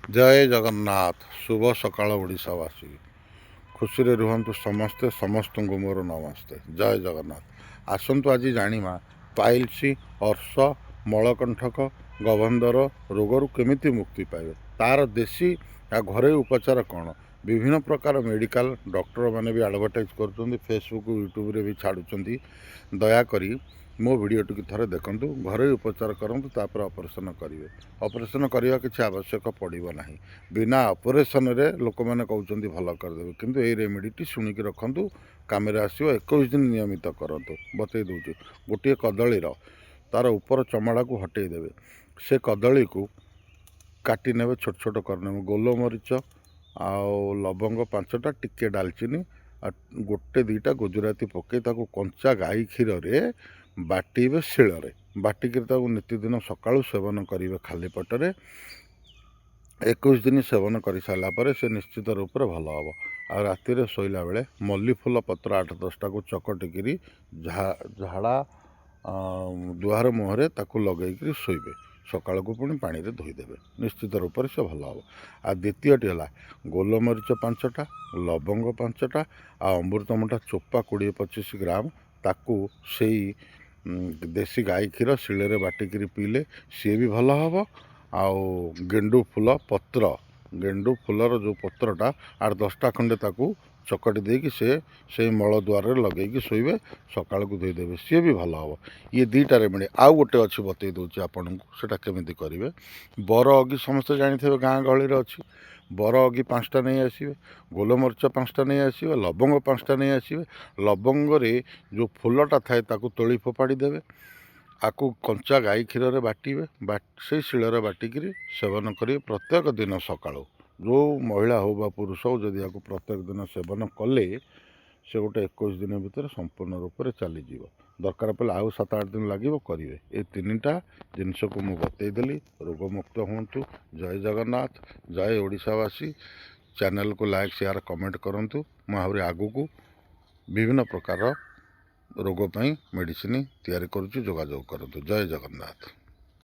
जय जगन्नाथ। शुभ सकाळ ओडिशावासी। खुशी रे रुहंतु समस्ते। समस्त को मोर नमस्ते। जय जगन्नाथ। आसंतु आज जानिमा पाइल्स अर्श मलकंठक गभंदर रोगरू केमिति मुक्ति पाइबे तार देशी या घरोई उपचार कौन। विभिन्न प्रकार मेडिकल डॉक्टर माने भी एडवर्टाइज कर फेसबुक यूट्यूब रे भी छाड़ुचंदी। दयाकरी मो वीडियो टी थरे देखंतु, घरोई उपचार करंतु, तापर ऑपरेशन करिवे। ऑपरेशन करवा किसी आवश्यक पड़ो ना। बिना ऑपरेशन रे लोक मैंने कहते भल करदे, किंतु ये रेमेडी शुणिकी रखु काम आसो। 21 दिन नियमित करंतु। बतई दूची गोटे कदली तार ऊपर चमड़ा को हटेई देवे। से कदली को काटी नेबे, छोट छोट करने। गोलमरीच आ लवंग 5टा, टिके डालचीनी आ गोटे 2टा गुजराती पकई ताको कंचा गाई क्षीर रे बाटिबे। शिଳରେ बाटिकी नितिदिन सकाळु सेवन करेंगे खाली पटरे। 21 दिन सेवन कर सारा पर से निश्चित रूप से भल हम। आ राति शोला बेले मल्ली फूल पत्र 8-10टा को चकटिकी झाड़ा दुआर मुहरे ताकू लगेगी शोबे। सकाल को पुणी पानी रे धोईदेवे। निश्चित रूप से भल हम। आ द्वितीयटी है गोलमरीच 5टा, लवंग 5टा, आ अमृतमंडा चोपा 20-25 ग्राम ताकू से देसी गाई क्षीर शिଳରେ बाटिकी पीले सी भी भल हम। आउ गेंडु फूल पत्र, गेंडु फूलर जो पत्रटा 8-10टा खंडे ताकू चकटी देकी से मल द्वार लगे शोबे। सकाल को धोईदेवे सी भी भल हम। ये 2टा रेमेडी। आउ गोटे अच्छी बतई दूसरी आपन को, सेटा केमिति करेंगे। बर अगी समस्त जानी गाँ गहली अच्छी। बर अगी 5टा नहीं आसवे, गोलमरीच 5टा नहीं आसवे, लवंग 5टा नहीं आसवे। लवंग रे जो फूलटा थाए ताकू तोली फोपाड़ी देवे। आकु कंचा गाई क्षीर रे बाटिबे। से शिଳରେ बाटिकी सेवन करेंगे प्रत्येक दिन सकाळु। जो महिला हो बा पुरुष हो, जदि या प्रत्येक दिन सेवन कले से गोटे 21 दिन भितर संपूर्ण रूप से चलीज। दरकार पड़े आउ 7-8 दिन लगे करेंगे। ये 3टा जिनस को मुझे बतईदेली। रोगमुक्त हूँ। जय जगन्नाथ। जय ओडिशावासी। चैनल को लाइक शेयर कमेंट करूँ। मुझे आगू को विभिन्न प्रकार रोग मेडिसिन तैयारी करुच्ची। जोगाजोग करूँ। जय जगन्नाथ।